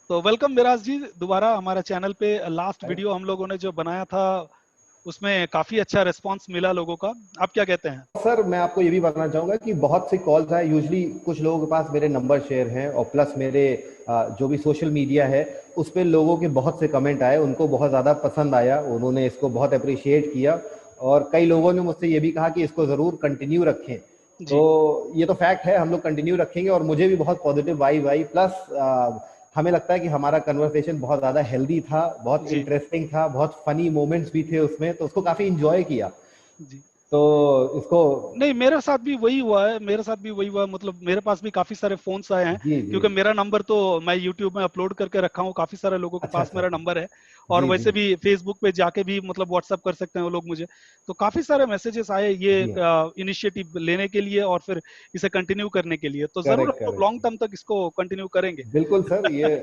तो वेलकम मिराज जी दोबारा हमारे चैनल पे। लास्ट थैंक वीडियो हम लोगों ने जो बनाया था उसमें काफी अच्छा रिस्पांस मिला लोगों का। आप क्या कहते हैं? सर, मैं आपको ये भी बताना चाहूंगा कि बहुत सी कॉल्स आए। यूजली कुछ लोगों के पास मेरे नंबर शेयर हैं और प्लस मेरे जो भी सोशल मीडिया है उस पे लोगों के बहुत से कमेंट आए, उनको बहुत ज़्यादा पसंद आया, उन्होंने इसको बहुत अप्रिशिएट किया और कई लोगों ने मुझसे ये भी कहा कि इसको ज़रूर कंटिन्यू रखें। तो जी ये तो फैक्ट है, हम लोग कंटिन्यू रखेंगे और मुझे भी बहुत पॉजिटिव वाइब आई। प्लस हमें लगता है कि हमारा कन्वर्सेशन बहुत ज़्यादा हेल्दी था, बहुत जी इंटरेस्टिंग था, बहुत फनी मोमेंट्स भी थे उसमें, तो उसको काफ़ी इंजॉय किया। जी। तो इसको नहीं, मेरे साथ भी वही हुआ है, मेरे साथ भी वही हुआ है। मतलब मेरे पास भी काफी सारे फोन्स आए हैं, जी जी। क्योंकि मेरा नंबर तो मैं यूट्यूब में अपलोड करके रखा हूँ, काफी सारे लोगों के अच्छा पास अच्छा मेरा अच्छा। नंबर है। और जी जी वैसे भी फेसबुक पे जाके भी मतलब व्हाट्सअप कर सकते हैं वो लोग मुझे। तो काफी सारे मैसेजेस आए ये जी। इनिशिएटिव लेने के लिए और फिर इसे कंटिन्यू करने के लिए। तो जरूर करेक्ट हम लोग करेक्ट। लॉन्ग टर्म तक इसको कंटिन्यू करेंगे। बिल्कुल सर, ये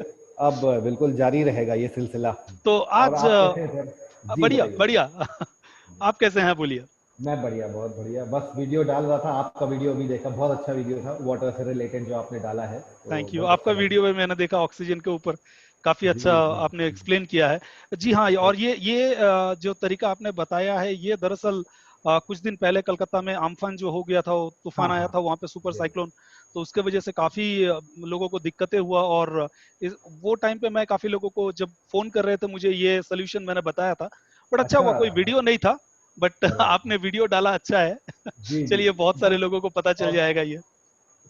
अब बिल्कुल जारी रहेगा ये सिलसिला। तो और आज आप कैसे हैं सर? जी बढ़िया बताइए बढ़िया। बताइए। आप कैसे हैं बोलिए? मैं बढ़िया, बहुत बढ़िया। बस वीडियो डाल रहा था, आपका वीडियो भी देखा, बहुत अच्छा वीडियो था, वाटर से रिलेटेड जो आपने डाला है, तो थैंक यू। बहुत आपका अच्छा लगा। वीडियो में मैंने देखा ऑक्सीजन के ऊपर काफी जी अच्छा जी आपने जी। एक्सप्लेन किया है। जी हाँ, और थैंक ये जो तरीका आपने बताया है ये दरअसल कुछ दिन पहले कलकत्ता में आम्फान जो हो गया था, वो हाँ तूफान आया हाँ। था वहां पे, सुपर जी साइक्लोन। तो उसके वजह से काफी लोगों को दिक्कतें हुआ। और वो टाइम पे मैं काफी लोगों को जब फोन कर रहे थे मुझे, ये सोल्यूशन मैंने बताया था। बट अच्छा अच्छा। हुआ कोई वीडियो नहीं था। But correct. आपने वीडियो डाला, अच्छा है। जी जी। चलिए, बहुत सारे बस लोगों को पता चल और जाएगा ये।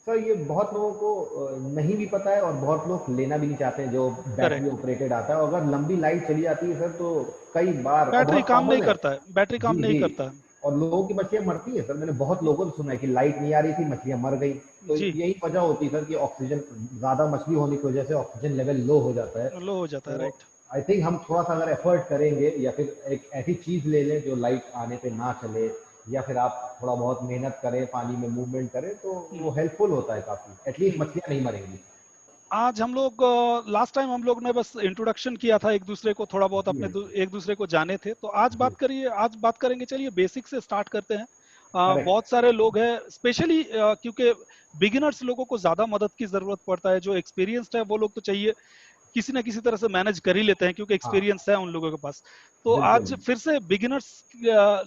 सर, ये बहुत लोगों को नहीं भी पता है और बहुत लोग लेना भी नहीं चाहते हैं, जो बैटरी करेक्ट। ऑपरेटेड आता है। और अगर लंबी लाइट चली जाती है सर, तो कई बार, और बैटरी बहुत काम नहीं कॉमन है। करता है, बैटरी काम जी नहीं जी। करता है। और लोगों की मछलियां मरती है सर, मैंने बहुत लोगों से सुना है कि लाइट नहीं आ रही थी, मछलियां मर गई। तो जी, यही वजह होती है सर कि ऑक्सीजन, ज़्यादा मछली होने की वजह से ऑक्सीजन लेवल लो हो जाता है। लो हो जाता है, तो राइट। आई थिंक हम थोड़ा सा अगर एफर्ट करेंगे या फिर एक ऐसी चीज़ ले लें जो लाइट आने पे ना चले, या फिर आप थोड़ा बहुत मेहनत करें, पानी में मूवमेंट करें, तो वो हम्म, हेल्पफुल होता है काफ़ी। एटलीस्ट हम्म। मछलियां नहीं मरेंगी। आज हम लोग लास्ट टाइम हम लोग ने बस इंट्रोडक्शन किया था एक दूसरे को, थोड़ा बहुत जी अपने एक दूसरे को जाने थे। तो आज जी। बात करिए, आज बात करेंगे, चलिए बेसिक से स्टार्ट करते हैं। करेक्ट। बहुत सारे लोग हैं, स्पेशली क्योंकि बिगिनर्स लोगों को ज्यादा मदद की जरूरत पड़ता है। जो एक्सपीरियंस्ड है वो लोग तो चाहिए, किसी ना किसी तरह से मैनेज कर ही लेते हैं क्योंकि हाँ। एक्सपीरियंस है उन लोगों के पास। तो बिल्कुल। आज फिर से बिगिनर्स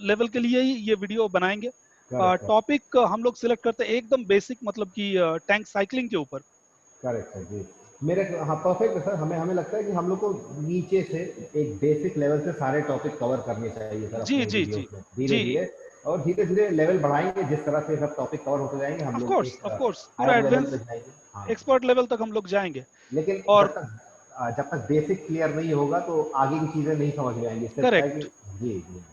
लेवल के लिए ही ये वीडियो बनाएंगे। करेक्ट टॉपिक हम लोग सिलेक्ट करते हैं एकदम बेसिक, मतलब कि टैंक साइकिलिंग के ऊपर। करेक्ट है जी। मेरे, हाँ, परफेक्ट है सर। हमें हमें लगता है कि हम लोग को नीचे से एक बेसिक लेवल से सारे टॉपिक कवर करने चाहिए सर जी अपने जी जी वीडियोस में, धीरे जी। धीरे। और धीरे धीरे लेवल बढ़ाएंगे, जिस तरह से सब टॉपिक कवर होते जाएंगे हम लोग एक ऑफ कोर्स पूरा हायर लेवल पे एडवांस जाएंगे। हाँ। एक्सपर्ट लेवल तक हम लोग जाएंगे। लेकिन और जब तक बेसिक क्लियर नहीं होगा तो आगे की चीज़ें नहीं समझ में आएंगी। इससे अच्छा है कि करेक्ट। जी जी।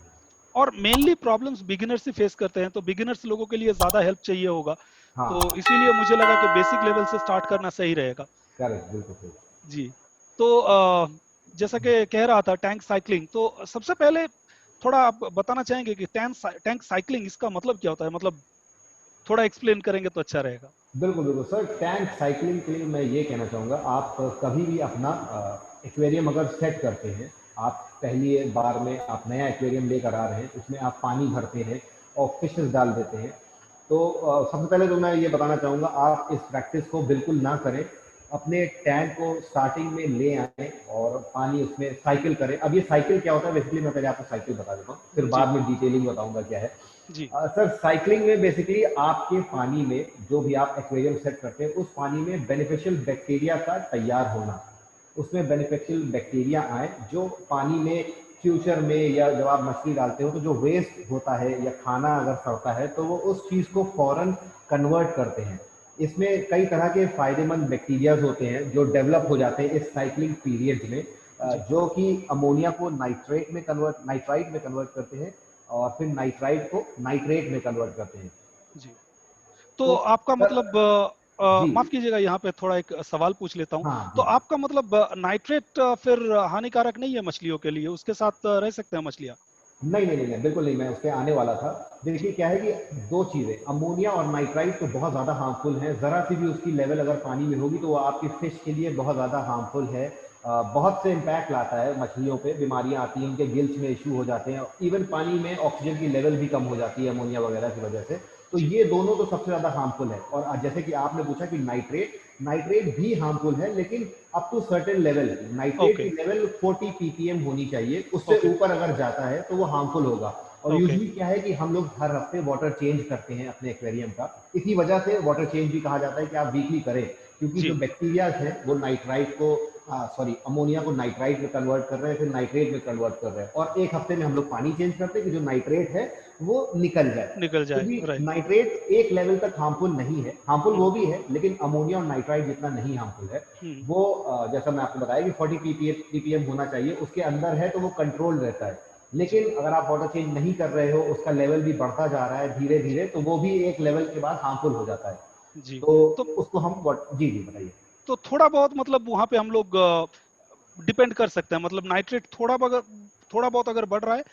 और मेनली प्रॉब्लम्स बिगिनर्स ही फेस करते हैं, तो बिगिनर्स लोगों के लिए ज्यादा हेल्प चाहिए होगा। तो हाँ। इसीलिए मुझे लगा कि बेसिक लेवल से स्टार्ट करना सही रहेगा। करेक्ट, बिल्कुल सही। जी। तो जैसा कि कह रहा था टैंक साइकिलिंग, तो सबसे पहले थोड़ा आप बताना चाहेंगे कि टैंक साइकिलिंग इसका मतलब क्या होता है? मतलब थोड़ा एक्सप्लेन करेंगे तो अच्छा रहेगा। बिल्कुल बिल्कुल सर। टैंक साइकिलिंग के लिए मैं ये कहना चाहूँगा, आप कभी भी अपना एक्वेरियम अगर सेट करते हैं, आप पहली बार में आप नया एक्वेरियम लेकर आ रहे हैं, उसमें आप पानी भरते हैं और फिशेस डाल देते हैं। तो सबसे पहले तो मैं ये बताना चाहूँगा, आप इस प्रैक्टिस को बिल्कुल ना करें। अपने टैंक को स्टार्टिंग में ले आएँ और पानी उसमें साइकिल करें। अब ये साइकिल क्या होता है, बेसिकली मैं पहले आपको साइकिल बता देता हूँ, फिर जी बाद में डिटेलिंग बताऊँगा क्या है। जी सर, साइकिलिंग में बेसिकली आपके पानी में जो भी आप एक्वेरियम सेट करते हैं, उस पानी में बेनिफिशियल बैक्टीरिया का तैयार होना, उसमें बेनिफिशियल बैक्टीरिया आए जो पानी में फ्यूचर में, या जब आप मछली डालते हो तो जो वेस्ट होता है या खाना अगर सड़ता है तो वो उस चीज़ को फौरन कन्वर्ट करते हैं। इसमें कई तरह के फायदेमंद बैक्टीरियाज होते हैं जो डेवलप हो जाते हैं इस साइक्लिंग पीरियड में, जी जो कि अमोनिया को नाइट्राइट में कन्वर्ट करते हैं और फिर नाइट्राइट को नाइट्रेट में कन्वर्ट करते हैं। जी। तो तो आपका सर, मतलब जी, माफ कीजिएगा, यहाँ पे थोड़ा एक सवाल पूछ लेता हूँ। हाँ तो हाँ। आपका मतलब नाइट्रेट फिर हानिकारक नहीं है मछलियों के लिए? उसके साथ रह सकते हैं मछलियाँ? नहीं नहीं नहीं नहीं, बिल्कुल नहीं, मैं उस पे आने वाला था। देखिए जी क्या है कि दो चीज़ें, अमोनिया और नाइट्राइट तो बहुत ज़्यादा हार्मफुल हैं। ज़रा सी भी उसकी लेवल अगर पानी में होगी तो वो आपकी फिश के लिए बहुत ज़्यादा हार्मफुल है। बहुत से इम्पैक्ट लाता है मछलियों पे, बीमारियां आती हैं, उनके गिल्स में इशू हो जाते हैं, इवन पानी में ऑक्सीजन की लेवल भी कम हो जाती है अमोनिया वगैरह की वजह से। तो ये दोनों तो सबसे ज्यादा हार्मफुल है। और जैसे कि आपने पूछा कि नाइट्रेट भी हार्मफुल है, लेकिन up to certain level. Nitrate okay, की लेवल 40 ppm होनी चाहिए, उससे ओके, ऊपर अगर जाता है तो वो हार्मफुल होगा। और ओके। यूजुअली क्या है कि हम लोग हर हफ्ते वाटर चेंज करते हैं अपने एक्वेरियम का। इसी वजह से वाटर चेंज भी कहा जाता है कि आप वीकली करें, क्योंकि जो जी, बैक्टीरिया है वो नाइट्राइट को सॉरी अमोनिया को नाइट्राइट में कन्वर्ट कर रहे हैं, फिर नाइट्रेट में कन्वर्ट कर रहे हैं, और एक हफ्ते में हम लोग पानी चेंज करते हैं कि जो नाइट्रेट है वो निकल जाए। निकल जाए, क्योंकि राइट। नाइट्रेट एक लेवल तक हार्मफुल नहीं है, हार्मफुल हुँ, वो भी है, लेकिन अमोनिया और नाइट्राइट जितना नहीं हार्मफुल है। हुँ, वो जैसा मैं आपको बताया कि 40 ppm होना चाहिए, उसके अंदर है तो वो कंट्रोल रहता है। जी, लेकिन अगर आप वाटर चेंज नहीं कर रहे हो, उसका लेवल भी बढ़ता जा रहा है धीरे जी, धीरे, तो वो भी एक लेवल के बाद हार्मफुल हो जाता है। जी। तो तो उसको हम जी जी बताइए। तो थोड़ा बहुत मतलब वहाँ पे हम लोग डिपेंड कर सकते हैं, मतलब नाइट्रेट थोड़ा बहुत अगर बढ़ रहा है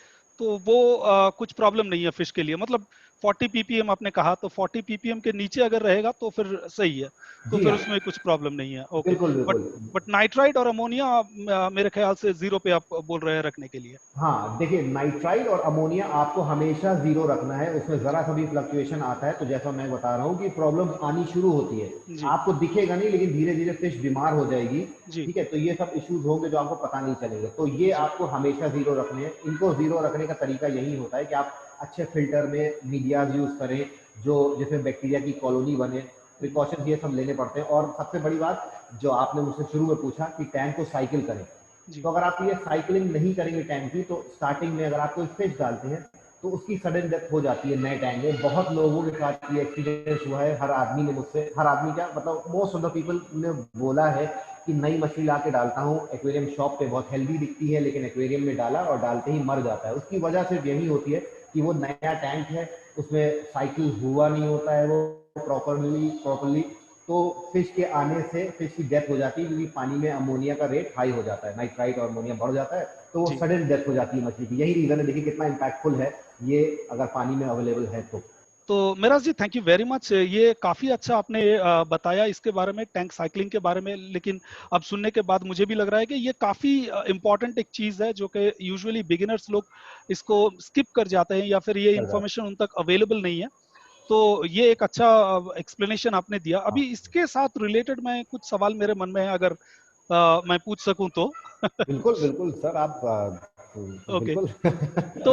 तो वो कुछ प्रॉब्लम नहीं है फिश के लिए। मतलब 40 पीपीएम आपने कहा, तो 40 पीपीएम के नीचे अगर रहेगा तो फिर सही है, तो जी फिर हाँ, उसमें कुछ प्रॉब्लम नहीं है। ओके। बिल्कुल बट बिल्कुल। बट नाइट्राइट और अमोनिया मेरे ख्याल से जीरो पे आप बोल रहे हैं रखने के लिए। हाँ देखिए, नाइट्राइट और अमोनिया आपको हमेशा जीरो रखना है, उसमें जी, जरा सा भी फ्लक्चुएशन आता है तो जैसा मैं बता रहा हूँ कि प्रॉब्लम आनी शुरू होती है। जी, आपको दिखेगा नहीं, लेकिन धीरे धीरे फिश बीमार हो जाएगी। जी, ठीक है, तो ये सब इश्यूज होंगे जो आपको पता नहीं चलेंगे, तो ये जी, आपको हमेशा जीरो रखने हैं। इनको जीरो रखने का तरीका यही होता है कि आप अच्छे फिल्टर में मीडियाज यूज करें, जो जिसमें बैक्टीरिया की कॉलोनी बने। हम्म, प्रिकॉशन ये सब लेने पड़ते हैं। और सबसे बड़ी बात जो आपने मुझसे शुरू में पूछा कि टैंक को साइकिल करें, जी, तो अगर आप ये साइकिलिंग नहीं करेंगे टैंक की, तो स्टार्टिंग में अगर आप कोई फिश डालते हैं तो उसकी सडन डेथ हो जाती है नए टैंक में। बहुत लोगों के साथ ये एक्सपीरियंस हुआ है। हर आदमी ने मुझसे, हर आदमी क्या मतलब मोस्ट ऑफ द पीपल ने बोला है कि नई मछली ला के डालता हूँ एक्वेरियम शॉप पे, बहुत हेल्दी दिखती है, लेकिन एक्वेरियम में डाला और डालते ही मर जाता है। उसकी वजह सिर्फ यही होती है कि वो नया टैंक है, उसमें साइकिल हुआ नहीं होता है वो प्रॉपरली। तो फिश के आने से फिश की डेथ हो जाती है, क्योंकि पानी में अमोनिया का रेट हाई हो जाता है, नाइट्राइट और अमोनिया बढ़ जाता है, तो वो जी। सडन डेथ हो जाती है मछली की। यही रीजन है, देखिए कितना इम्पैक्टफुल है ये अगर पानी में अवेलेबल है तो। तो मेरा जी, थैंक यू वेरी मच। ये काफी अच्छा आपने बताया इसके बारे में, टैंक साइकिलिंग के बारे में। लेकिन अब सुनने के बाद मुझे भी लग रहा है कि ये काफी इंपॉर्टेंट एक चीज है, जो कि यूजुअली बिगिनर्स लोग इसको स्किप कर जाते हैं, या फिर ये कर जाता इंफॉर्मेशन उन तक अवेलेबल नहीं है। तो ये एक अच्छा एक्सप्लेनेशन आपने दिया। है। हाँ, अभी इसके साथ रिलेटेड मैं कुछ सवाल मेरे मन में है, अगर मैं पूछ सकूं तो। बिल्कुल बिल्कुल सर, आप ओके। बिल्कुल। तो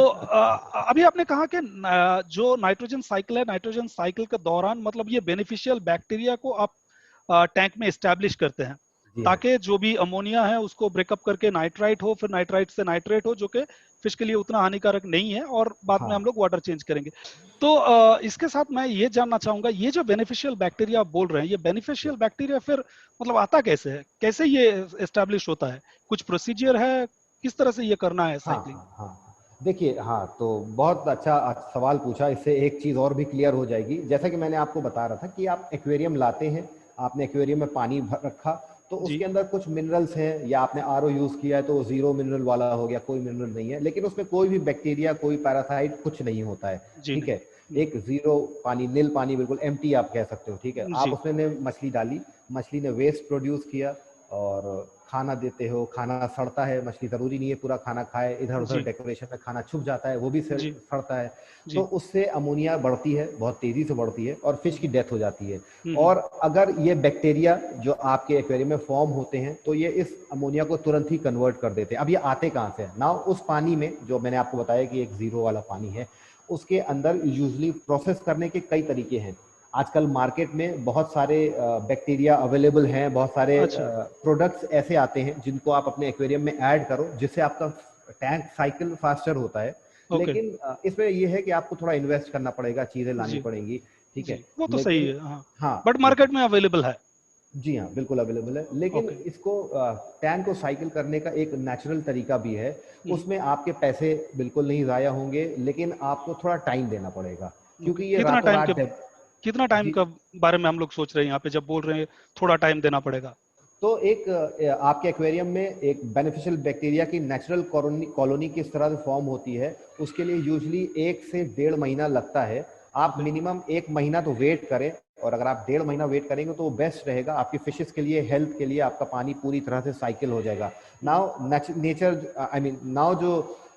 अभी आपने कहा कि जो नाइट्रोजन साइकिल है, नाइट्रोजन साइकिल के दौरान मतलब ये बेनिफिशियल बैक्टीरिया को आप टैंक में एस्टैब्लिश करते हैं, जी हाँ। ताकि जो भी अमोनिया है उसको ब्रेकअप करके नाइट्राइट हो, फिर नाइट्राइट से नाइट्रेट हो, जो कि फिश के लिए उतना हानिकारक नहीं है, और बाद में हम हाँ लोग वाटर चेंज करेंगे। तो इसके साथ मैं ये जानना चाहूंगा, ये जो बेनिफिशियल बैक्टीरिया आप बोल रहे हैं, ये जी। बेनिफिशियल बैक्टीरिया फिर मतलब आता कैसे है, कैसे ये एस्टैब्लिश होता है? कुछ प्रोसीजर है, किस तरह से ये करना है हाँ साइक्लिंग? हाँ हाँ, देखिए, हाँ तो बहुत अच्छा सवाल पूछा। इससे एक चीज़ और भी क्लियर हो जाएगी। जैसा कि मैंने आपको बता रहा था कि आप एक्वेरियम लाते हैं, आपने एक्वेरियम में पानी भर रखा, तो जी, उसके अंदर कुछ मिनरल्स हैं, या आपने आरओ यूज़ किया है तो वो जीरो मिनरल वाला हो गया, कोई मिनरल नहीं है, लेकिन उसमें कोई भी बैक्टीरिया, कोई पैरासाइट कुछ नहीं होता है। जी ठीक नहीं। है, एक जीरो पानी, नील पानी, बिल्कुल एम्प्टी आप कह सकते हो। ठीक है, आप जी, उसमें ने मछली डाली, मछली ने वेस्ट प्रोड्यूस किया, और खाना देते हो, खाना सड़ता है, मछली ज़रूरी नहीं है पूरा खाना खाए, इधर उधर जी, डेकोरेशन में खाना छुप जाता है, वो भी जी, सड़ता है। तो जी। उससे अमोनिया बढ़ती है, बहुत तेज़ी से बढ़ती है, और फिश की हुँ, डेथ हो जाती है। हुँ, और अगर ये बैक्टीरिया जो आपके एक्वेरियम में फॉर्म होते हैं, तो ये इस अमोनिया को तुरंत ही कन्वर्ट कर देते हैं। अब ये आते कहाँ से हैं ना? उस पानी में जो मैंने आपको बताया कि एक जीरो वाला पानी है, उसके अंदर यूजली प्रोसेस करने के कई तरीके हैं। आजकल मार्केट में बहुत सारे बैक्टीरिया अवेलेबल हैं, बहुत सारे अच्छा, प्रोडक्ट्स ऐसे आते हैं जिनको आप अपने एक्वेरियम में ऐड करो, जिससे आपका टैंक साइकिल फास्टर होता है। ओके, लेकिन इसमें यह है कि आपको थोड़ा इन्वेस्ट करना पड़ेगा, चीज़ें लानी जी, पड़ेंगी। ठीक जी, है, वो तो सही लेकिन है, हाँ। हाँ बट बिल्कुल। मार्केट में अवेलेबल है। जी हाँ, बिल्कुल अवेलेबल है, लेकिन ओके, इसको टैंक को साइकिल करने का एक नेचुरल तरीका भी है। हुँ, उसमें आपके पैसे बिल्कुल नहीं ज़ाया होंगे, लेकिन आपको थोड़ा टाइम देना पड़ेगा, ओके। क्योंकि ये रातों रात कितना टाइम जी। का बारे में हम लोग सोच रहे हैं यहाँ पे, जब बोल रहे हैं थोड़ा टाइम देना पड़ेगा? तो एक आपके एक्वेरियम में एक बेनिफिशियल बैक्टीरिया की नेचुरल कॉलोनी किस तरह से फॉर्म होती है, उसके लिए यूजली 1 से 1.5 महीना लगता है। आप ओके, मिनिमम 1 महीना तो वेट करें, और अगर आप 1.5 महीना वेट करेंगे तो वो बेस्ट रहेगा आपकी फिशेस के लिए, हेल्थ के लिए। आपका पानी पूरी तरह से साइकिल हो जाएगा। Hmm, now nature, I mean now जो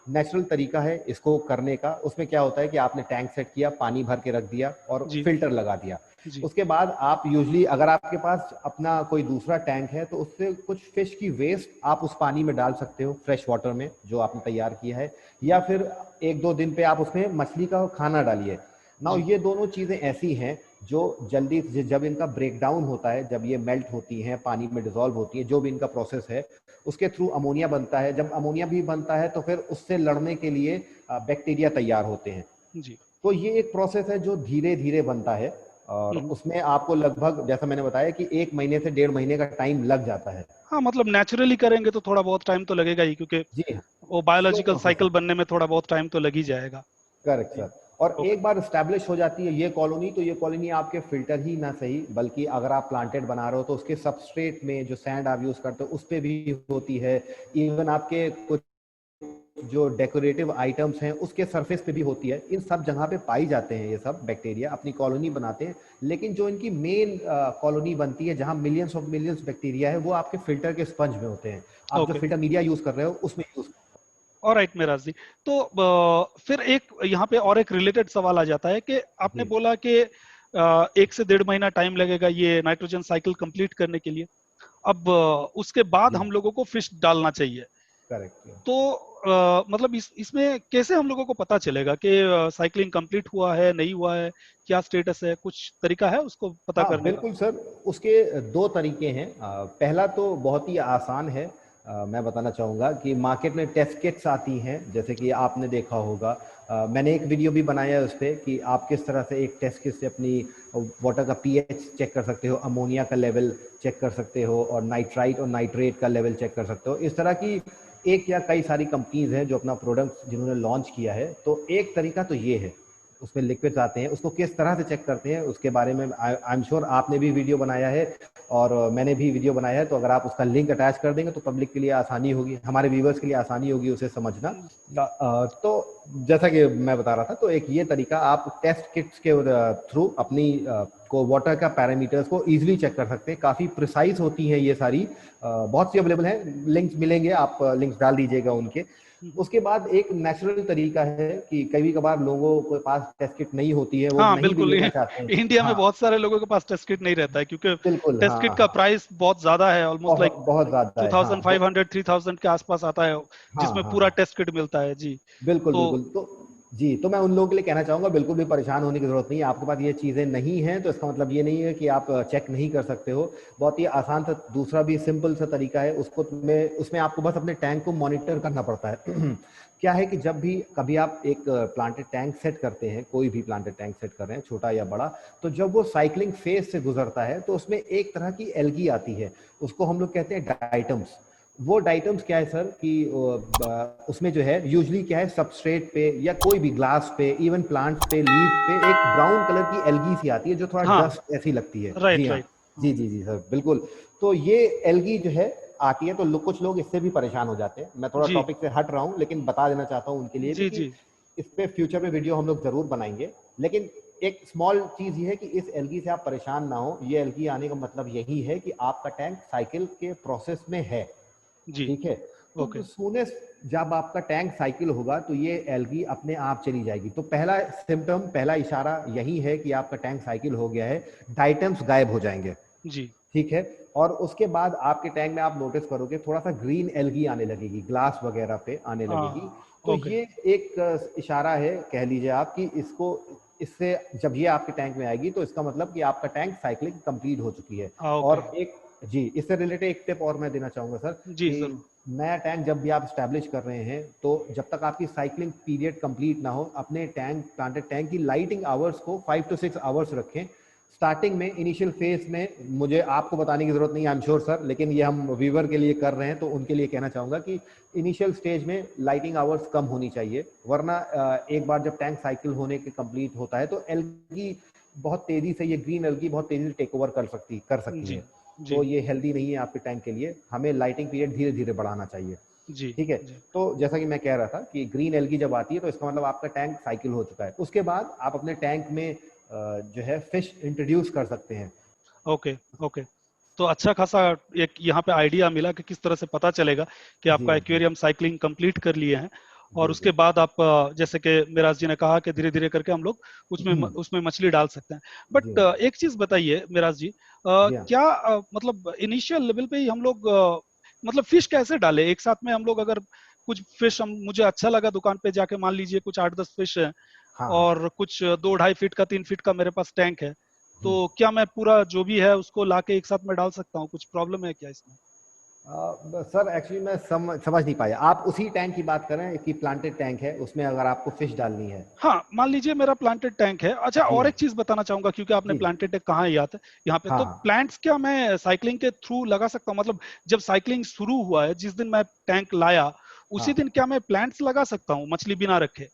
नेचुरल तरीका है इसको करने का। उसमें क्या होता है कि आपने टैंक सेट किया, पानी भर के रख दिया और जी फिल्टर लगा दिया। जी उसके बाद आप यूजली अगर आपके पास अपना कोई दूसरा टैंक है तो उससे कुछ फिश की वेस्ट आप उस पानी में डाल सकते हो, फ्रेश वाटर में जो आपने तैयार किया है, या फिर एक दो दिन पे आप उसमें मछली का खाना डालिए। ना जी ये दोनों चीजें ऐसी हैं जो जल्दी जब इनका ब्रेक डाउन होता है, जब ये मेल्ट होती हैं, पानी में डिसॉल्व होती है, जो भी इनका प्रोसेस है, उसके थ्रू अमोनिया बनता है। जब अमोनिया भी बनता है तो फिर उससे लड़ने के लिए बैक्टीरिया तैयार होते हैं। जी। तो ये एक प्रोसेस है जो धीरे धीरे बनता है और उसमें आपको लगभग जैसा मैंने बताया कि 1 महीने से 1.5 महीने का टाइम लग जाता है। हाँ, मतलब नेचुरली करेंगे तो थोड़ा बहुत टाइम तो लगेगा ही, क्योंकि जी, वो स्लो बायोलॉजिकल प्रोसेस है। साइकिल बनने में थोड़ा बहुत टाइम तो लग ही जाएगा। करेक्ट जी। सर। और ओके। एक बार स्टैब्लिश हो जाती है ये कॉलोनी, तो ये कॉलोनी आपके फिल्टर ही ना सही बल्कि अगर आप प्लांटेड बना रहे हो तो उसके सबस्ट्रेट में जो सैंड आप यूज करते हो उस पे भी होती है। इवन आपके कुछ जो डेकोरेटिव आइटम्स हैं उसके सरफेस पे भी होती है। इन सब जगह पे पाई जाते हैं ये सब बैक्टीरिया, अपनी कॉलोनी बनाते हैं। लेकिन जो इनकी मेन कॉलोनी बनती है जहां मिलियंस ऑफ मिलियंस बैक्टीरिया है वो आपके फिल्टर के स्पंज में होते हैं। आप जो ओके। फिल्टर मीडिया यूज कर रहे हो उसमें यूज। ऑलराइट मेराज जी। तो फिर एक यहाँ पे और एक रिलेटेड सवाल आ जाता है कि आपने जी बोला कि 1 से 1.5 महीना टाइम लगेगा ये नाइट्रोजन साइकिल कंप्लीट करने के लिए। अब उसके बाद जी हम लोगों को फिश डालना चाहिए। करेक्ट। तो मतलब इसमें कैसे हम लोगों को पता चलेगा कि साइक्लिंग कंप्लीट हुआ है नहीं हुआ है, क्या स्टेटस है? कुछ तरीका है उसको पता हाँ करने का? बिल्कुल सर, उसके दो तरीके हैं। पहला तो बहुत ही आसान है। मैं बताना चाहूँगा कि मार्केट में टेस्ट किट्स आती हैं, जैसे कि आपने देखा होगा। मैंने एक वीडियो भी बनाया है उस पर कि आप किस तरह से एक टेस्ट किट से अपनी वाटर का पीएच चेक कर सकते हो, अमोनिया का लेवल चेक कर सकते हो और नाइट्राइट और नाइट्रेट का लेवल चेक कर सकते हो। इस तरह की एक या कई सारी कंपनीज हैं जो अपना प्रोडक्ट जिन्होंने लॉन्च किया है। तो एक तरीका तो ये है, उसमें लिक्विड्स आते हैं, उसको किस तरह से चेक करते हैं उसके बारे में आई एम श्योर आपने भी वीडियो बनाया है और मैंने भी वीडियो बनाया है। तो अगर आप उसका लिंक अटैच कर देंगे तो पब्लिक के लिए आसानी होगी, हमारे व्यूवर्स के लिए आसानी होगी उसे समझना। तो जैसा कि मैं बता रहा था, तो एक ये तरीका आप टेस्ट किट्स के थ्रू अपनी को वाटर का पैरामीटर्स को इजीली चेक कर सकते हैं। काफ़ी प्रिसाइज होती हैं ये सारी, बहुत सी अवेलेबल हैं, लिंक्स मिलेंगे, आप लिंक्स डाल दीजिएगा उनके। उसके बाद एक नेचुरल तरीका है कि कभी कभार लोगों के पास टेस्ट किट नहीं होती है, वो हाँ नहीं भी बिल्कुल। लेना चाहते हैं। इंडिया में हाँ बहुत सारे लोगों के पास टेस्ट किट नहीं रहता है, क्योंकि बिल्कुल, टेस्ट हाँ किट का हाँ, प्राइस बहुत ज्यादा है, ऑलमोस्ट लाइक बहुत बहुत ज्यादा है, हाँ 2500 3000 के आसपास आता है, हाँ जिसमें हाँ पूरा हाँ टेस्ट किट मिलता है जी। बिल्कुल तो बिल्कुल। तो जी, तो मैं उन लोगों के लिए कहना चाहूंगा बिल्कुल भी परेशान होने की जरूरत नहीं है। आपके पास ये चीजें नहीं हैं तो इसका मतलब ये नहीं है कि आप चेक नहीं कर सकते हो। बहुत ही आसान सा दूसरा भी सिंपल सा तरीका है, उसको में उसमें आपको बस अपने टैंक को मॉनिटर करना पड़ता है। क्या है कि जब भी कभी आप एक प्लांटेड टैंक सेट करते हैं, कोई भी प्लांटेड टैंक सेट कर रहे हैं छोटा या बड़ा, तो जब वो साइक्लिंग फेज से गुजरता है तो उसमें एक तरह की एल्गी आती है, उसको हम लोग कहते हैं डाइटम्स। वो डाइटम्स क्या है सर कि उसमें जो है यूजली क्या है, सबस्ट्रेट पे या कोई भी ग्लास पे, इवन प्लांट्स पे, लीफ पे एक ब्राउन कलर की एल्गी सी आती है जो थोड़ा हाँ, डस्ट ऐसी लगती है। जी राइट हाँ, राइट। जी जी जी सर बिल्कुल। तो ये एल्गी जो है आती है, तो कुछ लोग इससे भी परेशान हो जाते हैं। मैं थोड़ा जी टॉपिक से हट रहा हूँ लेकिन बता देना चाहता हूँ उनके लिए भी जी कि जी इस पे फ्यूचर में वीडियो हम लोग जरूर बनाएंगे। लेकिन एक स्मॉल चीज ये है कि इस एल्गी से आप परेशान ना हो। ये एल्गी आने का मतलब यही है कि आपका टैंक साइकिल के प्रोसेस में है, जी। ठीक है। तो ओके। सूनेस्ट जब आपका टैंक साइकिल होगा तो ये एल्गी अपने आप चली जाएगी। तो पहला सिम्टम, पहला इशारा यही है कि आपका टैंक साइकिल हो गया है, डाइटम्स गायब हो जाएंगे, जी। ठीक है। और उसके बाद आपके टैंक में आप नोटिस करोगे थोड़ा सा ग्रीन एल्गी आने लगेगी, ग्लास वगैरह पे आने लगेगी। हाँ। तो ओके। ये एक इशारा है, कह लीजिए आप, कि इसको इससे जब ये आपके टैंक में आएगी तो इसका मतलब कि आपका टैंक साइक्लिंग कंप्लीट हो चुकी है। हाँ। ओके। और एक जी, इससे रिलेटेड एक टिप और मैं देना चाहूंगा सर जी कि जरूर। नया टैंक जब भी आप स्टैब्लिश कर रहे हैं तो जब तक आपकी साइक्लिंग पीरियड कंप्लीट ना हो, अपने टैंक, प्लांटेड टैंक की लाइटिंग आवर्स को 5 to 6 आवर्स रखें। स्टार्टिंग में, इनिशियल फेज में, मुझे आपको बताने की जरूरत नहीं है आई एम श्योर सर, लेकिन ये हम व्यूवर के लिए कर रहे हैं तो उनके लिए कहना चाहूंगा कि इनिशियल स्टेज में लाइटिंग आवर्स कम होनी चाहिए। वरना एक बार जब टैंक साइकिल होने के कंप्लीट होता है तो एल्गी बहुत तेजी से, ये ग्रीन एल्गी बहुत तेजी से टेक ओवर कर सकती जी है। जी तो ये हेल्दी नहीं है आपके टैंक के लिए। हमें लाइटिंग पीरियड धीरे धीरे बढ़ाना चाहिए, जी ठीक है। जी। तो जैसा कि मैं कह रहा था कि ग्रीन एल्गी जब आती है तो इसका मतलब आपका टैंक साइकिल हो चुका है। उसके बाद आप अपने टैंक में जो है फिश इंट्रोड्यूस कर सकते हैं। ओके। ओके। तो अच्छा खासा एक यहाँ पे आइडिया मिला कि किस तरह से पता चलेगा कि जी आपका जी एक्वेरियम साइक्लिंग कंप्लीट कर लिए हैं। और जी उसके जी बाद आप जैसे कि मिराज जी ने कहा कि धीरे धीरे करके हम लोग उसमें मछली डाल सकते हैं। जी बट हाँ एक चीज बताइए मिराज जी, जी हाँ। क्या मतलब इनिशियल लेवल पे ही हम लोग मतलब फिश कैसे डाले एक साथ में? हम लोग अगर कुछ फिश हम मुझे अच्छा लगा दुकान पे जाके, मान लीजिए कुछ 8-10 फिश है हाँ हाँ। और कुछ 2-2.5 फीट का 3 फीट का मेरे पास टैंक है, हम्म। तो क्या मैं पूरा जो भी है उसको लाके एक साथ में डाल सकता हूँ? कुछ प्रॉब्लम है क्या इसमें? सर एक्चुअली मैं समझ नहीं पाया, आप उसी टैंक की बात कर रहे हैं कि प्लांटेड टैंक है उसमें अगर आपको फिश डालनी है? हाँ, मान लीजिए मेरा प्लांटेड टैंक है। अच्छा, जी और हाँ एक चीज बताना चाहूंगा, क्योंकि आपने जी जी। प्लांटेड टैंक कहा है यहाँ पे, हाँ तो हाँ प्लांट्स क्या मैं साइकिलिंग के थ्रू लगा सकता हूँ? मतलब जब साइकिलिंग शुरू हुआ है, जिस दिन मैं टैंक लाया उसी हाँ। दिन क्या मैं प्लांट्स लगा सकता हूँ मछली बिना रखे?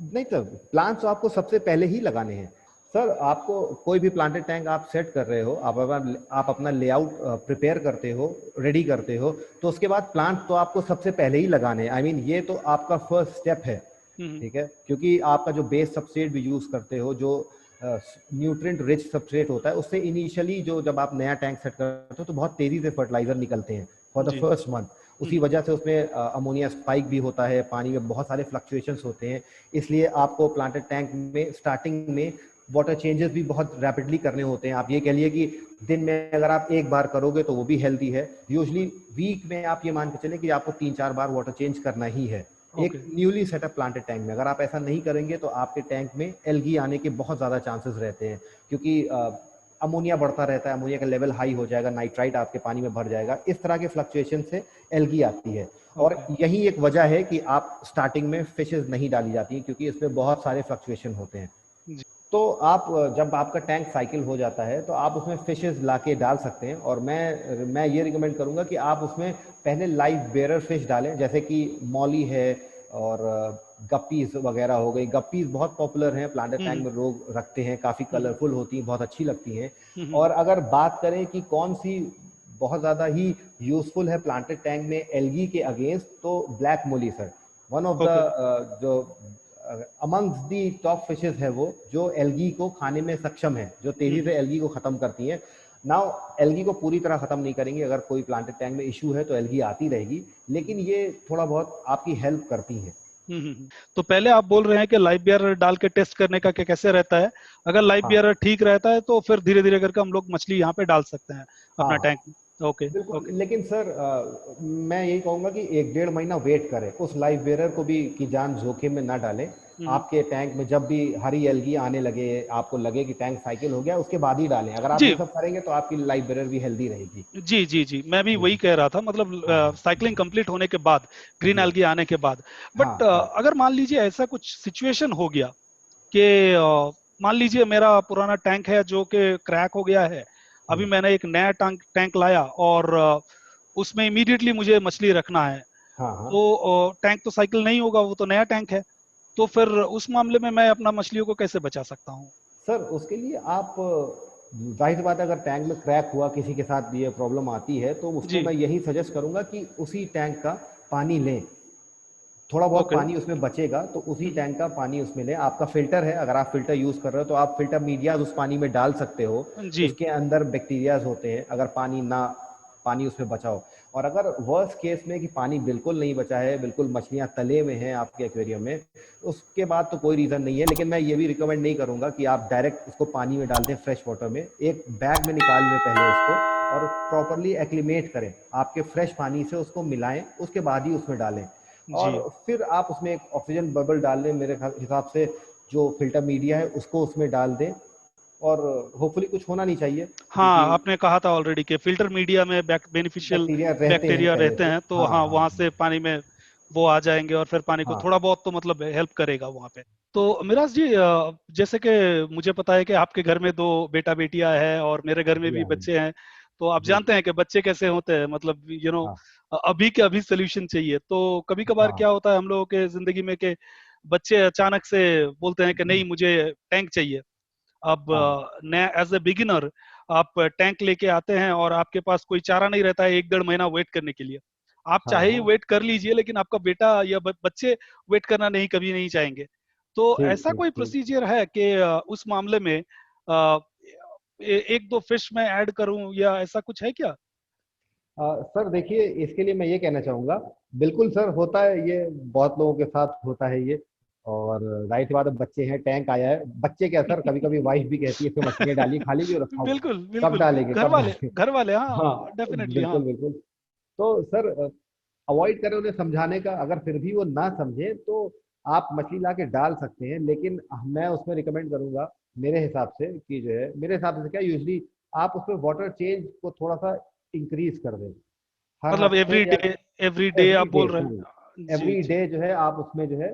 नहीं तो प्लांट्स तो आपको सबसे पहले ही लगाने हैं सर। आपको कोई भी प्लांटेड टैंक आप सेट कर रहे हो, आप अपना लेआउट प्रिपेयर करते हो, रेडी करते हो, तो उसके बाद प्लांट तो आपको सबसे पहले ही लगाने हैं। आई मीन ये तो आपका फर्स्ट स्टेप है, हम्म। ठीक है? क्योंकि आपका जो बेस सबस्ट्रेट भी यूज करते हो, जो न्यूट्रिएंट रिच सबस्ट्रेट होता है, उससे इनिशियली जो जब आप नया टैंक सेट करते हो तो बहुत तेजी से फर्टिलाइजर निकलते हैं फॉर द जी। First month. उसी हम्म। वजह से उसमें अमोनिया स्पाइक भी होता है, पानी में बहुत सारे फ्लक्चुएशंस होते हैं। इसलिए आपको प्लांटेड टैंक में स्टार्टिंग में वाटर चेंजेस भी बहुत रैपिडली करने होते हैं। आप ये कह लिए कि दिन में अगर आप एक बार करोगे तो वो भी हेल्दी है। यूजली वीक में आप ये मान के चले कि आपको 3-4 बार वाटर चेंज करना ही है एक okay. Newly setup planted tank में। अगर आप ऐसा नहीं करेंगे तो आपके टैंक में एल्गी आने के बहुत ज़्यादा चांसेस रहते हैं, क्योंकि अमोनिया बढ़ता रहता है, अमोनिया का लेवल हाई हो जाएगा, नाइट्राइट आपके पानी में भर जाएगा, इस तरह के फ्लक्चुएशन से एल्गी आती है। और ओके। यही एक वजह है कि आप स्टार्टिंग में फिशेज नहीं डाली जाती हैं, क्योंकि इसमें बहुत सारे फ्लक्चुएशन होते हैं। जी। तो आप जब आपका टैंक साइकिल हो जाता है तो आप उसमें फिशेस लाके डाल सकते हैं। और मैं ये रिकमेंड करूंगा कि आप उसमें पहले लाइव बेरर फिश डालें, जैसे कि मॉली है और गप्पीज वगैरह हो गई। गप्पीज बहुत पॉपुलर हैं प्लांटेड टैंक हम्म। में, लोग रखते हैं, काफ़ी हम्म। कलरफुल होती हैं, बहुत अच्छी लगती हैं। हम्म। और अगर बात करें कि कौन सी बहुत ज़्यादा ही यूजफुल है प्लांटेड टैंक में एल्गी के अगेंस्ट, तो black molly sir, one of okay. The जो अमंग्स दी टॉप फिशेस है वो, जो एल्गी को खाने में सक्षम है, जो तेजी हम्म। से एल्गी को खत्म करती हैं। नाउ एल्गी को पूरी तरह खत्म नहीं करेंगे, अगर कोई प्लांटेड टैंक में इशू है तो एल्गी आती रहेगी, लेकिन ये थोड़ा बहुत आपकी हेल्प करती हैं। तो पहले आप बोल रहे हैं कि लाइव बियर डाल के टेस्ट करने का कैसे रहता है? अगर लाइव हाँ बियर ठीक रहता है तो फिर धीरे धीरे करके हम लोग मछली यहाँ पे डाल सकते हैं हाँ अपना हाँ टैंक में। ओके। बिल्कुल। ओके। लेकिन सर मैं यही कहूंगा कि 1-1.5 महीना वेट करें, उस लाइव बेरर को भी की जान जोखिम में ना डालें। हम्म। आपके टैंक में जब भी हरी एल्गी आने लगे, आपको लगे कि टैंक साइकिल हो गया, उसके बाद ही डालें। अगर आप जी ये सब करेंगे तो आपकी लाइव बेरर भी हेल्दी रहेगी। जी जी जी, मैं भी जी वही जी। कह रहा था, मतलब हाँ हाँ साइकिलिंग कंप्लीट होने के बाद, ग्रीन जी हाँ एल्गी आने के बाद। हाँ बट हाँ। अगर मान लीजिए ऐसा कुछ सिचुएशन हो गया कि मान लीजिए मेरा पुराना टैंक है जो कि क्रैक हो गया है, अभी हम्म, मैंने एक नया टैंक टैंक लाया और उसमें इमीडिएटली मुझे मछली रखना है, हाँ हाँ। तो टैंक तो साइकिल नहीं होगा, वो तो नया टैंक है। तो फिर उस मामले में मैं अपना मछलियों को कैसे बचा सकता हूँ? सर उसके लिए आप जाहिर सी बात है, अगर टैंक में क्रैक हुआ, किसी के साथ ये प्रॉब्लम आती है, तो उसको जी। मैं यही सजेस्ट करूंगा कि उसी टैंक का पानी लें। थोड़ा बहुत ओके। पानी उसमें बचेगा तो उसी टैंक का पानी उसमें लें। आपका फिल्टर है, अगर आप फिल्टर यूज कर रहे हो तो आप फिल्टर मीडियाज उस पानी में डाल सकते हो। जी। उसके अंदर बैक्टीरियाज होते हैं, अगर पानी उसमें बचा हो। और अगर वर्स्ट केस में कि पानी बिल्कुल नहीं बचा है, बिल्कुल मछलियां तले में हैं आपके एक्वेरियम में, उसके बाद तो कोई रीजन नहीं है। लेकिन मैं ये भी रिकमेंड नहीं करूंगा कि आप डायरेक्ट उसको पानी में डाल दें फ्रेश वाटर में। एक बैग में निकाल लें पहले उसको, और प्रॉपरली एक्लिमेट करें, आपके फ्रेश पानी से उसको मिलाएं, उसके बाद ही उसमें डालें। जी। और फिर आप उसमें एक ऑक्सीजन बबल डाल दें, मेरे हिसाब से जो फिल्टर मीडिया है उसको उसमें डाल दें। और होपफुली कुछ होना नहीं चाहिए, क्योंकि हाँ, आपने कहा था ऑलरेडी कि फिल्टर मीडिया में बेनिफिशियल बैक्टीरिया रहते हैं बैक्टीरिया पहले रहते से। हैं, तो हाँ हाँ, हाँ वहां से पानी में वो आ जाएंगे और फिर पानी को हाँ थोड़ा बहुत तो मतलब हेल्प करेगा वहां पे। तो मिराज जी, जैसे कि मुझे पता है कि आपके घर में दो बेटा बेटियां हैं और मेरे घर में जी भी हाँ बच्चे हैं, तो आप जी जानते हैं कि बच्चे कैसे होते हैं, मतलब हाँ अभी के अभी सोल्यूशन चाहिए। तो कभी कभार हाँ क्या होता है हम लोगों के जिंदगी में कि बच्चे अचानक से बोलते हैं कि नहीं, मुझे टैंक चाहिए। अब हाँ नया एज ए बिगिनर आप टैंक लेके आते हैं और आपके पास कोई चारा नहीं रहता है 1-1.5 महीना वेट करने के लिए। आप हाँ चाहे ही हाँ। वेट कर लीजिए, लेकिन आपका बेटा या बच्चे वेट करना नहीं, कभी नहीं चाहेंगे। तो ठीक ऐसा ठीक कोई ठीक। प्रोसीजर है कि उस मामले में एक दो फिश मैं ऐड करूं या ऐसा कुछ है क्या? सर देखिए, इसके लिए मैं ये कहना चाहूँगा, बिल्कुल सर होता है ये, बहुत लोगों के साथ होता है ये। और जाहिर सी बात है, बच्चे हैं, टैंक आया है, बच्चे क्या सर, कभी कभी वाइफ भी कहती है इसमें मछलियाँ डालिए, खाली क्यों रखा हुआ है, बिल्कुल कब बिल्कुल, डालेंगे घर कब वाले, डालेंगे। घर वाले, हाँ हाँ डेफिनेटली, हाँ। बिल्कुल बिल्कुल। तो सर अवॉइड करें उन्हें समझाने का, अगर फिर भी वो ना समझे तो आप मछली ला के डाल सकते हैं, लेकिन मैं उसमें रिकमेंड करूंगा मेरे हिसाब से कि जो है, मेरे हिसाब से क्या, यूजली आप उसमें वाटर चेंज को थोड़ा सा इंक्रीज कर दें, हर मतलब हफ्ते या एवरी डे एवरी आप डे, बोल रहे हैं? जी एवरी जी डे जो है आप उसमें जो है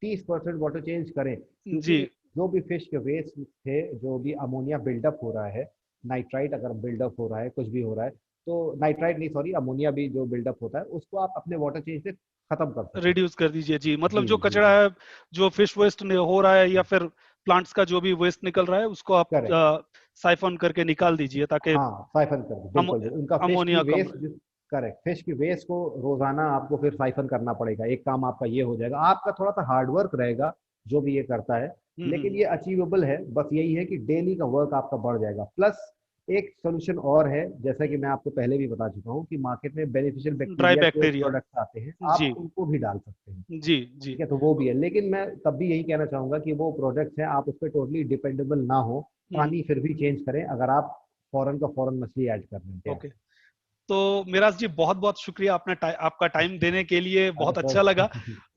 30% वाटर चेंज करें, जी। क्योंकि जो भी फिश के वेस्ट थे, जो भी अमोनिया बिल्डअप हो रहा है, नाइट्राइट अगर बिल्डअप हो रहा है, कुछ भी हो रहा है, तो नाइट्राइट नहीं, सॉरी, अमोनिया भी जो बिल्डअप होता है, उसको आप अपने वाटर चेंज से खत्म कर सकते हैं। रिड्यूस कर दीजिए जी, मतलब जी जो जी कचरा जी। है, जो फिश वेस्ट हो रहा है या फिर प्लांट्स का जो भी वेस्ट निकल रहा है, उसको आप करेक्ट। साइफन करके निकाल दीजिए ताकि हाँ साइफन कर दो, बिल्कुल बिल्कुल। उनका फिश की अमोनिया कम वेस्ट, रहे। करेक्ट, फिश की वेस्ट को रोजाना आपको फिर साइफन करना पड़ेगा, एक काम आपका ये हो जाएगा, आपका थोड़ा सा हार्ड वर्क रहेगा जो भी ये करता है, लेकिन हम्म। ये अचीवेबल है, बस यही है कि डेली का वर्क आपका बढ़ जाएगा। प्लस एक सोल्यूशन और है, जैसा कि मैं आपको पहले भी बता चुका हूँ कि मार्केट में बेनिफिशियल ड्राई बैक्टीरिया के बैक्टीरिया। प्रोडक्ट्स आते हैं, जी आप उनको भी डाल सकते हैं। जी जी। ठीक है, तो वो भी है, लेकिन मैं तब भी यही कहना चाहूंगा कि वो प्रोडक्ट्स हैं, आप उस पर टोटली डिपेंडेबल ना हो, हम्म। पानी फिर भी चेंज करें अगर आप फौरन का फौरन मछली ऐड कर लेते हैं। ओके। तो मिराज जी, बहुत बहुत शुक्रिया, आपने आपका टाइम देने के लिए, अरे बहुत अच्छा सर, लगा।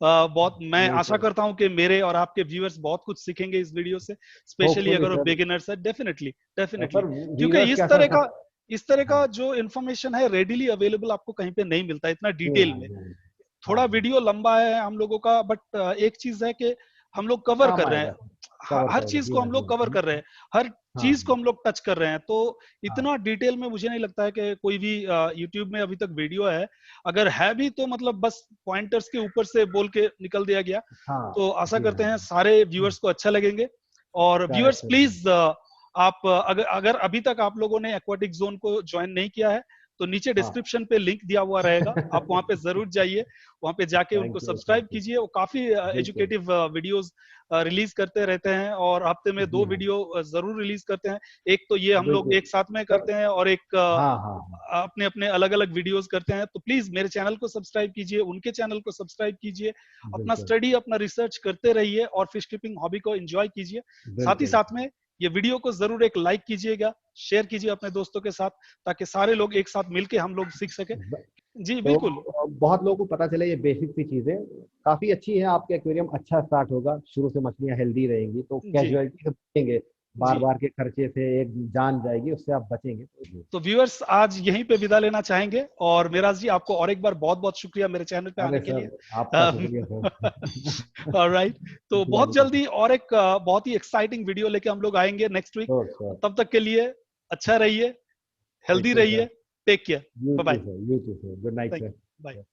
बहुत, मैं नहीं आशा सर, करता हूं कि मेरे और आपके व्यूअर्स बहुत कुछ सीखेंगे इस वीडियो से, स्पेशली होपफुली अगर वो सर। बिगिनर्स है, डेफिनेटली डेफिनेटली। सर क्योंकि व्यूअर्स क्या सर, सब। इस तरह हाँ का जो इन्फॉर्मेशन है रेडिली अवेलेबल आपको कहीं पे नहीं मिलता इतना जी, डिटेल हाँ में। जी, हाँ जी। हाँ थोड़ा हाँ, वीडियो लंबा है हम लोगों का, बट एक चीज है कि हम लोग कवर काम कर रहे हैं, आएगा, कवर हर करेगा, चीज जी को हाँ हम जी लोग कवर हाँ। कर रहे हैं, हर हाँ चीज को हम लोग टच कर रहे हैं। तो हाँ इतना डिटेल में मुझे नहीं लगता है कि कोई भी यूट्यूब में अभी तक वीडियो है, अगर है भी तो मतलब बस पॉइंटर्स के ऊपर से बोल के निकल दिया गया। हाँ, तो आशा जी करते हाँ हैं जी। सारे व्यूअर्स को अच्छा लगेंगे। और viewers correct sir ji. Please, आप अगर अगर अभी तक आप लोगों ने एक्वाटिक जोन को ज्वाइन नहीं किया है, तो नीचे हाँ। डिस्क्रिप्शन पे लिंक दिया हुआ रहेगा, आप वहां पे जरूर जाइए, वहां पे जाके उनको thank you subscribe thank you. कीजिए। वो काफी बिल्कुल। एजुकेटिव वीडियोस रिलीज करते रहते हैं, और हफ्ते में जी 2 हाँ, वीडियो जरूर रिलीज करते हैं। एक तो ये हम लोग बिल्कुल एक साथ में सर। करते हैं, और एक हाँ हाँ हाँ, अपने अपने अलग अलग वीडियोस करते हैं। तो प्लीज मेरे चैनल को सब्सक्राइब कीजिए, उनके चैनल को सब्सक्राइब कीजिए, अपना बिल्कुल स्टडी, अपना रिसर्च करते रहिए, और फिश कीपिंग हॉबी को एंजॉय कीजिए। साथ ही बिल्कुल। साथ में ये वीडियो को जरूर एक लाइक कीजिएगा, शेयर कीजिए अपने दोस्तों के साथ, ताकि सारे लोग एक साथ मिलके हम लोग सीख सके। जी तो बिल्कुल। बहुत लोगों को पता चले ये बेसिक सी चीजें, काफी अच्छी है, आपके एक्वेरियम अच्छा स्टार्ट होगा, शुरू से मछलियां हेल्दी रहेंगी, तो जी कैजुअलिटी से बचेंगे, बार जी। बार के खर्चे से एक जान जाएगी, उससे आप बचेंगे, तो जी। तो व्यूअर्स, आज यहीं पे विदा लेना चाहेंगे, और मिराज जी आपको और एक बार बहुत बहुत शुक्रिया मेरे चैनल पे अरे आने के लिए। सर, आपका शुक्रिया सर। ऑलराइट। तो बहुत वेलकम। जल्दी और एक बहुत ही एक्साइटिंग वीडियो लेके हम लोग आएंगे नेक्स्ट वीक। Sure sure. तब तक के लिए अच्छा रहिए, हेल्दी बिल्कुल रहिए, sir. Take care, you bye too bye. Sir, you too sir, good night thank you, bye. Sir.